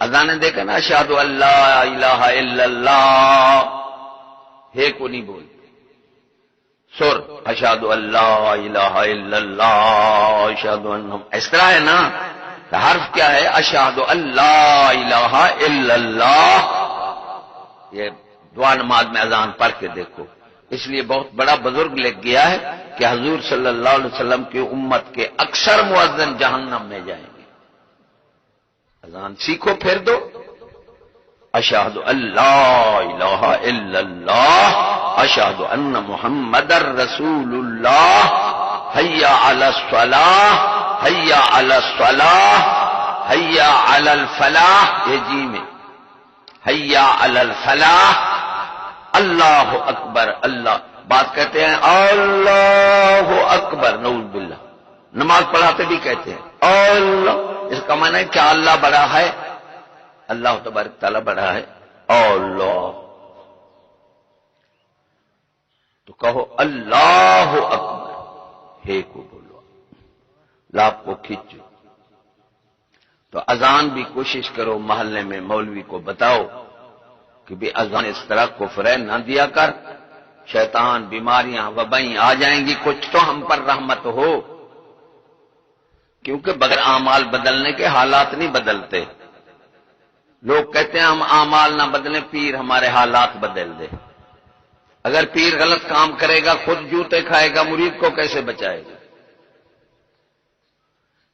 اذانیں دیکھا نا، اشہد ان لا الہ الا اللہ، ہے کو نہیں بولتے، سر اشہد ان لا الہ الا اللہ، اشہد ان، اس طرح ہے نا، حرف کیا ہے؟ اشہد ان لا الہ الا اللہ. یہ دعا نماز میں اذان پڑھ کے دیکھو. اس لیے بہت بڑا بزرگ لکھ گیا ہے کہ حضور صلی اللہ علیہ وسلم کی امت کے اکثر مؤذن جہنم میں جائیں گے. اذان سیکھو پھر دو. اشہد ان لا الہ الا اللہ، اشہد ان محمد رسول اللہ، حی علی الصلاح، حی علی الصلاح، حی علی الفلاح، یہ جی میں حی علی الفلاح، اللہ اکبر. اللہ بات کہتے ہیں اللہ اکبر، نعوذ باللہ. نماز پڑھاتے بھی کہتے ہیں اللہ. اس کا معنی ہے کیا اللہ بڑا ہے؟ اللہ تبارک تعالیٰ بڑا ہے. اللہ تو کہو اللہ اکبر، ہے کو بولو، لام کو کھینچو. تو اذان بھی کوشش کرو محلے میں مولوی کو بتاؤ کہ بھی اذان اس طرح کفر ہے، نہ دیا کر. شیطان، بیماریاں، وبائیں آ جائیں گی، کچھ تو ہم پر رحمت ہو. کیونکہ بغیر اعمال بدلنے کے حالات نہیں بدلتے. لوگ کہتے ہیں ہم اعمال نہ بدلیں، پیر ہمارے حالات بدل دے. اگر پیر غلط کام کرے گا، خود جوتے کھائے گا، مرید کو کیسے بچائے گا؟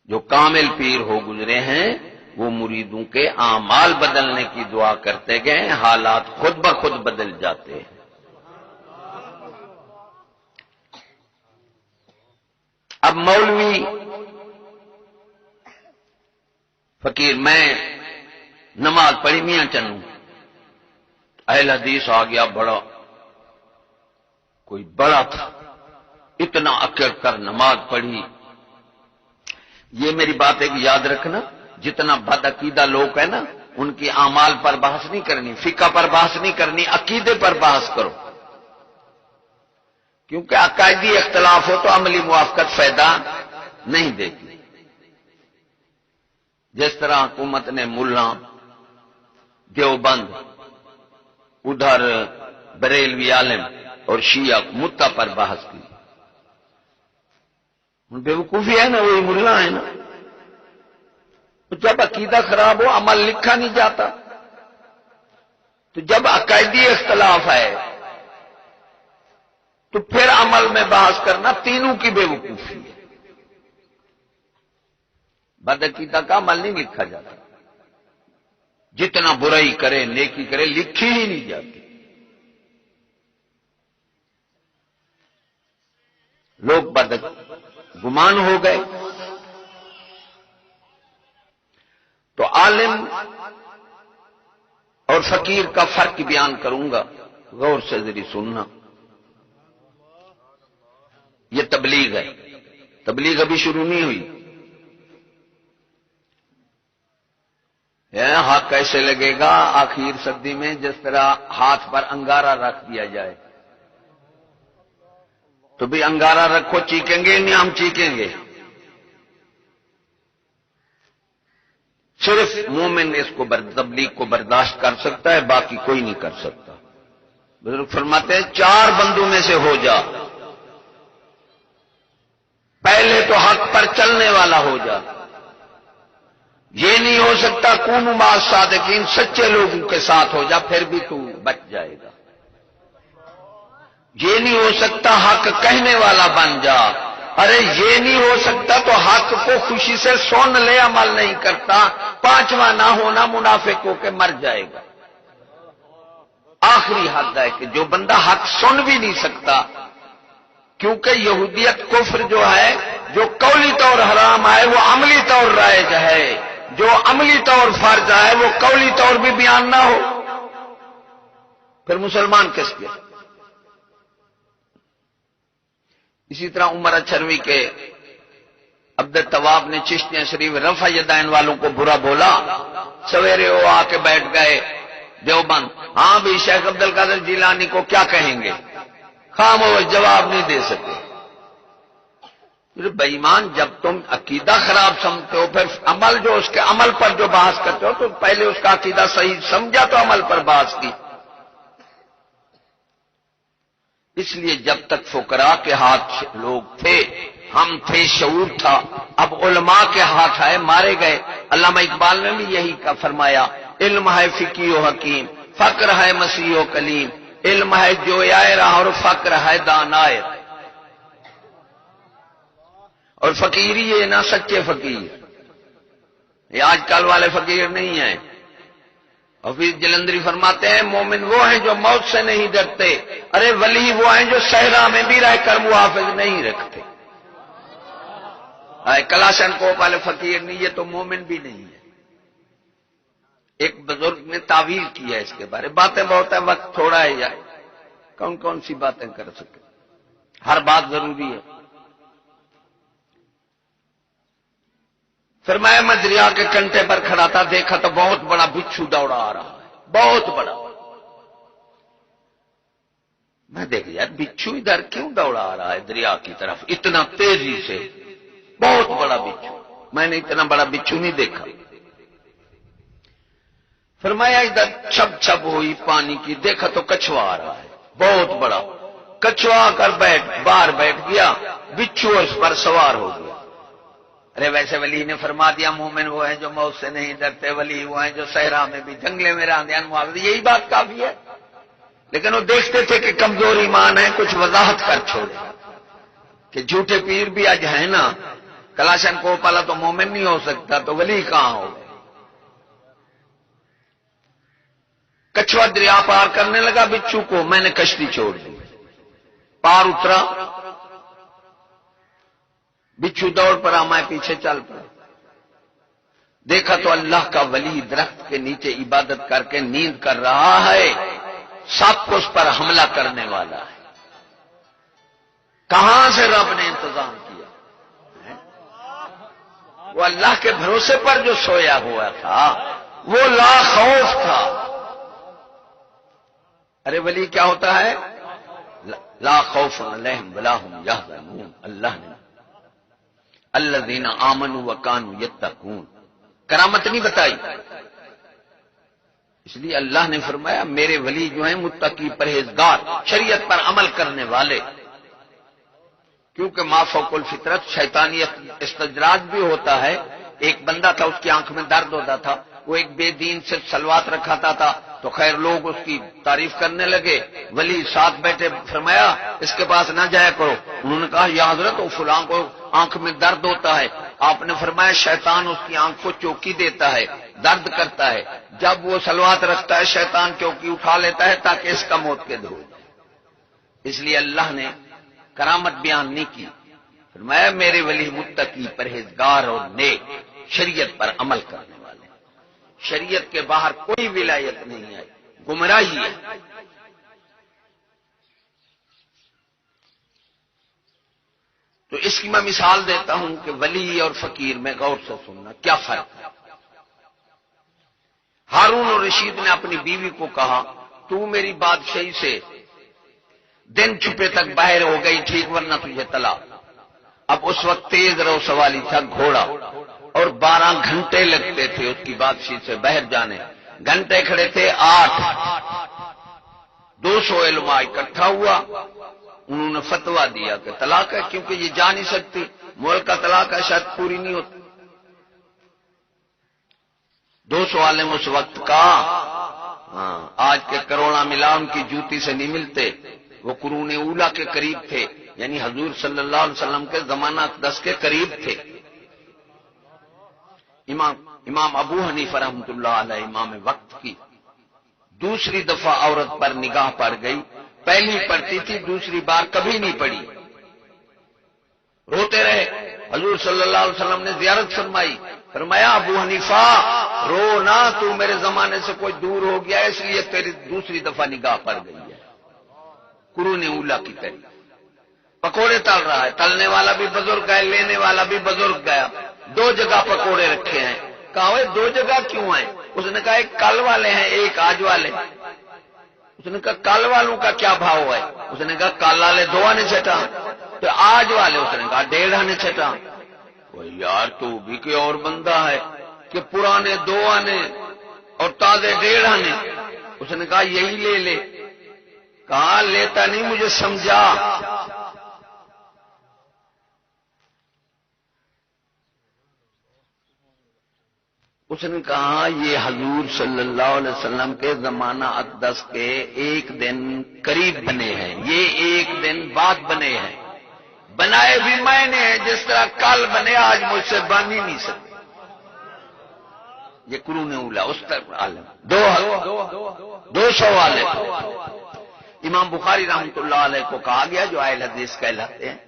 جو کامل پیر ہو گزرے ہیں وہ مریدوں کے اعمال بدلنے کی دعا کرتے گئے، حالات خود بخود بدل جاتے ہیں. اب مولوی فقیر، میں نماز پڑھی میاں چنوں، اہل حدیث آ گیا، بڑا کوئی بڑا تھا، اتنا اکڑ کر نماز پڑھی. یہ میری بات ہے کہ یاد رکھنا، جتنا بد عقیدہ لوگ ہیں نا، ان کی اعمال پر بحث نہیں کرنی، فقہ پر بحث نہیں کرنی، عقیدے پر بحث کرو. کیونکہ عقائدی اختلاف ہو تو عملی موافقت فائدہ نہیں دیتی. جس طرح حکومت نے ملا دیوبند، ادھر بریلوی عالم اور شیعہ مدعا پر بحث کی. بیوقوفی ہے نا، وہی ملا ہے نا. جب عقیدہ خراب ہو، عمل لکھا نہیں جاتا. تو جب عقائدی اختلاف ہے تو پھر عمل میں بحث کرنا تینوں کی بیوقوفی ہے. بدعقیدہ کا عمل نہیں لکھا جاتا. جتنا برائی کرے نیکی کرے لکھی ہی نہیں جاتی. لوگ گمان ہو گئے. تو عالم اور فقیر کا فرق بیان کروں گا، غور سے ذری سننا. یہ تبلیغ ہے، تبلیغ ابھی شروع نہیں ہوئی. ہاتھ کیسے لگے گا آخر سردی میں؟ جس طرح ہاتھ پر انگارہ رکھ دیا جائے. تو بھی انگارہ رکھو، چیخیں گے نہیں؟ ہم چیخیں گے. صرف مومن اس کو تبلیغ کو برداشت کر سکتا ہے، باقی کوئی نہیں کر سکتا. بزرگ فرماتے ہیں 4 بندوں میں سے ہو جا. پہلے تو حق پر چلنے والا ہو جا. یہ نہیں ہو سکتا کونوا مع الصادقین، سچے لوگوں کے ساتھ ہو جا، پھر بھی تو بچ جائے گا. یہ نہیں ہو سکتا حق کہنے والا بن جا. ارے یہ نہیں ہو سکتا تو حق کو خوشی سے سن لے، عمل نہیں کرتا. 5واں نہ ہونا، منافق ہو کے مر جائے گا. آخری حد ہے کہ جو بندہ حق سن بھی نہیں سکتا، کیونکہ یہودیت کفر جو ہے، جو قولی طور حرام ہے وہ عملی طور رائج ہے، جو عملی طور فرض ہے وہ قولی طور بھی بیان نہ ہو، پھر مسلمان کس کے؟ اسی طرح عمر اچھروی کے عبد التواب نے چشتیہ شریف رفع یدین والوں کو برا بولا. سویرے وہ آ کے بیٹھ گئے دیوبند. ہاں بھی شیخ عبد القادر جیلانی کو کیا کہیں گے؟ خاموش، جواب نہیں دے سکے. بے ایمان، جب تم عقیدہ خراب سمجھتے ہو پھر عمل جو اس کے عمل پر جو بحث کرتے ہو تو پہلے اس کا عقیدہ صحیح سمجھا تو عمل پر بحث کی۔ اس لیے جب تک فقراء کے ہاتھ لوگ تھے، ہم تھے، شعور تھا، اب علماء کے ہاتھ آئے، مارے گئے۔ علامہ اقبال نے بھی یہی کا فرمایا، علم ہے فقی و حکیم، فقر ہے مسیح و کلیم، علم ہے جویائے راہ اور فقر ہے دانائے۔ اور فقیری یہ نہ سچے فقیر، یہ آج کل والے فقیر نہیں ہیں۔ حفیظ جلندری فرماتے ہیں مومن وہ ہیں جو موت سے نہیں ڈرتے، ارے ولی وہ ہیں جو صحرا میں بھی رہ کر محافظ نہیں رکھتے۔ کلاشن کو والے فقیر نہیں، یہ تو مومن بھی نہیں ہے۔ ایک بزرگ نے تعویل کی ہے اس کے بارے، باتیں بہت ہیں، وقت تھوڑا ہے، یار کون کون سی باتیں کر سکے، ہر بات ضروری ہے۔ فرمایا میں دریا کے کنٹے پر کھڑا تھا، دیکھا تو بہت بڑا بچھو دوڑا آ رہا ہے، بہت بڑا۔ میں دیکھ یار بچھو ادھر کیوں دوڑا آ رہا ہے دریا کی طرف اتنا تیزی سے، بہت بڑا بچھو، میں نے اتنا بڑا بچھو نہیں دیکھا۔ فرمایا ادھر چھپ چھپ ہوئی پانی کی، دیکھا تو کچھوا آ رہا ہے بہت بڑا، کچھوا آ کر باہر بیٹھ گیا، بچھو اس پر سوار ہو گیا۔ ارے ویسے ولی نے فرما دیا مومن وہ ہیں جو موت سے نہیں ڈرتے، ولی وہ ہیں جو صحرا میں بھی جنگلے میں راندیان محافظ، یہی بات کافی ہے۔ لیکن وہ دیکھتے تھے کہ کمزور ایمان ہے، کچھ وضاحت کر چھوڑے کہ جھوٹے پیر بھی آج ہیں نا، کلاشن کو پالا تو مومن نہیں ہو سکتا تو ولی کہاں ہو گئے۔ کچھوا دریا پار کرنے لگا بچھو کو، میں نے کشتی چھوڑ دی، پار اترا، بچھو دوڑ پڑا، میں پیچھے چل پڑا، دیکھا تو اللہ کا ولی درخت کے نیچے عبادت کر کے نیند کر رہا ہے، سب کو اس پر حملہ کرنے والا ہے۔ کہاں سے رب نے انتظام کیا؟ وہ اللہ کے بھروسے پر جو سویا ہوا تھا وہ لا خوف تھا۔ ارے ولی کیا ہوتا ہے؟ لا خوف علیہم ولا هم یحزنون، اللہ نے الذین آمنوا وکانوا یتقون کرامت نہیں بتائی، اس لیے اللہ نے فرمایا میرے ولی جو ہیں متقی پرہیزگار شریعت پر عمل کرنے والے، کیونکہ ما فوق الفطرت شیطانی استدراج بھی ہوتا ہے۔ ایک بندہ تھا، اس کی آنکھ میں درد ہوتا تھا، وہ ایک بے دین سے سلوات رکھاتا تھا، تو خیر لوگ اس کی تعریف کرنے لگے، ولی ساتھ بیٹھے، فرمایا اس کے پاس نہ جایا کرو۔ انہوں نے کہا یا حضرت وہ فلاں کو آنکھ میں درد ہوتا ہے، آپ نے فرمایا شیطان اس کی آنکھ کو چوکی دیتا ہے، درد کرتا ہے، جب وہ سلوات رکھتا ہے شیطان چوکی اٹھا لیتا ہے تاکہ اس کا موت کے دھو جائے۔ اس لیے اللہ نے کرامت بیان نہیں کی، فرمایا میرے ولی متقی پرہیزگار اور نیک شریعت پر عمل کرنے والے، شریعت کے باہر کوئی ولایت نہیں ہے، گمراہی ہے۔ تو اس کی میں مثال دیتا ہوں کہ ولی اور فقیر میں غور سے سننا کیا فرق ہے۔ ہارون الرشید نے اپنی بیوی کو کہا تو میری بادشاہی سے دن چھپے تک باہر ہو گئی ٹھیک، ورنہ تجھے طلاق۔ اب اس وقت تیز رو سوالی تھا گھوڑا، اور 12 گھنٹے لگتے تھے اس کی بادشاہی سے باہر جانے، گھنٹے کھڑے تھے 8، 200 علماء اکٹھا ہوا، انہوں نے فتویٰ دیا کہ طلاق ہے، کیونکہ یہ جا نہیں سکتی، ملک کا طلاق ہے شاید پوری نہیں ہوتی۔ 200 عالم اس وقت کا، آج کے کروڑا ملا ان کی جوتی سے نہیں ملتے، وہ قرون اولا کے قریب تھے، یعنی حضور صلی اللہ علیہ وسلم کے زمانہ 10 کے قریب تھے۔ امام ابو حنیفہ رحمۃ اللہ علیہ امام وقت کی دوسری دفعہ عورت پر نگاہ پڑ گئی، پہلی پڑتی تھی، دوسری بار کبھی نہیں پڑی، روتے رہے۔ حضور صلی اللہ علیہ وسلم نے زیارت فرمائی، فرمایا ابو حنیفہ رو نہ، تو میرے زمانے سے کوئی دور ہو گیا اس لیے تیری دوسری دفعہ نگاہ پڑ گئی ہے، قرون اولا کی طرح۔ پکوڑے تل رہا ہے، تلنے والا بھی بزرگ ہے، لینے والا بھی بزرگ گیا، 2 جگہ پکوڑے رکھے ہیں۔ کہا وہ 2 جگہ کیوں ہیں؟ اس نے کہا ایک کل والے ہیں ایک آج والے۔ اس نے کہا کل والوں کا کیا بھاؤ ہے؟ اس نے کہا کل والے 2 آنے چٹا، تو آج والے اس نے کہا 1.5 آنے چھٹا. وہ یار تو بھی کوئی اور بندہ ہے کہ پرانے 2 آنے اور تازے 1.5 آنے. اس نے کہا یہی لے لے. کہا لیتا نہیں مجھے سمجھا. اس نے کہا یہ حضور صلی اللہ علیہ وسلم کے زمانہ اقدس کے 1 دن قریب بنے ہیں، یہ 1 دن بعد بنے ہیں. بنائے بھی میں نے ہیں، جس طرح کل بنے آج مجھ سے بن ہی نہیں سکتے. یہ قرون اولا اس طرح عالم 200 والے. امام بخاری رحمۃ اللہ علیہ کو کہا گیا جو اہل حدیث کہلاتے ہیں.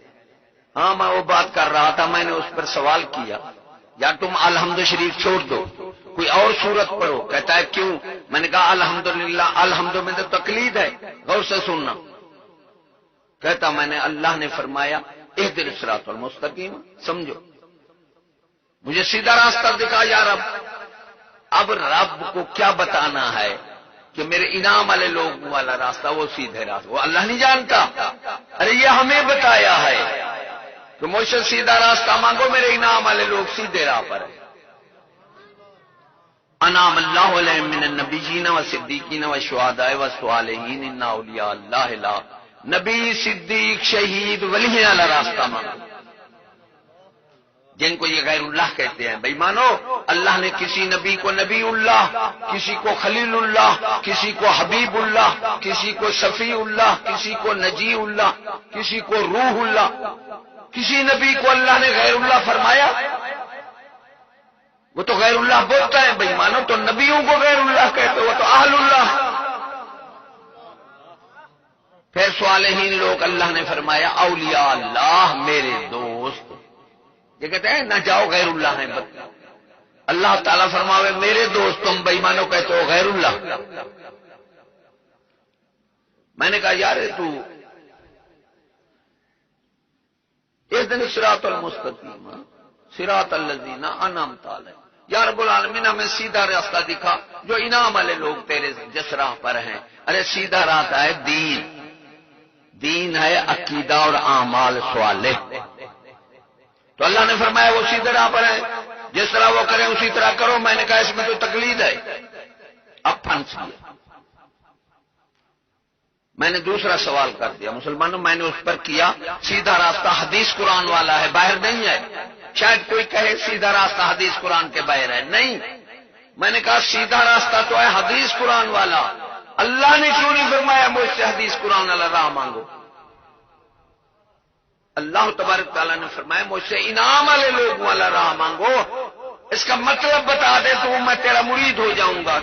ہاں میں وہ بات کر رہا تھا، میں نے اس پر سوال کیا یا تم الحمد شریف چھوڑ دو کوئی اور صورت پڑھو. کہتا ہے کیوں؟ میں نے کہا الحمدللہ، الحمد میں تو تقلید ہے، غور سے سننا. کہتا میں نے اللہ نے فرمایا اہدنا الصراط المستقیم، سمجھو مجھے سیدھا راستہ دکھا یا رب. اب رب کو کیا بتانا ہے کہ میرے انعام والے لوگ والا راستہ وہ سیدھے راستہ، وہ اللہ نہیں جانتا. ارے یہ ہمیں بتایا ہے کہ مجھ سے سیدھا راستہ مانگو، میرے انعام والے لوگ سیدھے راہ پر ہیں. انعم اللہ علیہم من النبیین والصدیقین والشہداء والصالحین ان اولیاء اللہ لا. نبی، صدیق، شہید، ولی والا راستہ مانگو. جن کو یہ غیر اللہ کہتے ہیں بھائی مانو اللہ نے کسی نبی کو نبی اللہ، کسی کو خلیل اللہ، کسی کو حبیب اللہ، کسی کو شفیع اللہ، کسی کو نجی اللہ، کسی کو روح اللہ. کسی نبی کو اللہ نے غیر اللہ فرمایا؟ وہ تو غیر اللہ بولتا ہے بھائی مانو. تو نبیوں کو غیر اللہ کہتے وہ تو اہل اللہ. پھر صالحین لوگ اللہ نے فرمایا اولیاء اللہ، میرے دوست. یہ کہتے ہیں نہ جاؤ غیر اللہ ہے. اللہ تعالیٰ فرماوے میرے دوست، تم بے ایمانوں کہتے ہو غیر اللہ. میں نے کہا یار تو اہدنا الصراط المستقیم صراط الذین انعمت علیہم. یا رب العالمین ہمیں سیدھا راستہ دکھا جو انعام والے لوگ تیرے جس راہ پر ہیں. ارے سیدھا راستہ ہے دین. دین ہے عقیدہ اور اعمال صالح. تو اللہ نے فرمایا وہ سیدھے راہ پر ہیں، جس طرح وہ کریں اسی طرح کرو. میں نے کہا اس میں تو تقلید ہے. اب پھنس گیا. میں نے دوسرا سوال کر دیا مسلمانوں، میں نے اس پر کیا سیدھا راستہ حدیث قرآن والا ہے، باہر نہیں ہے. شاید کوئی کہے سیدھا راستہ حدیث قرآن کے باہر ہے. نہیں، میں نے کہا سیدھا راستہ تو ہے حدیث قرآن والا. اللہ نے کیوں نہیں فرمایا مجھ سے حدیث قرآن والا راہ مانگو؟ اللہ تبارک تعالیٰ نے فرمایا مجھ سے انعام والے لوگ والا راہ مانگو. اس کا مطلب بتا دے تو میں تیرا مرید ہو جاؤں گا.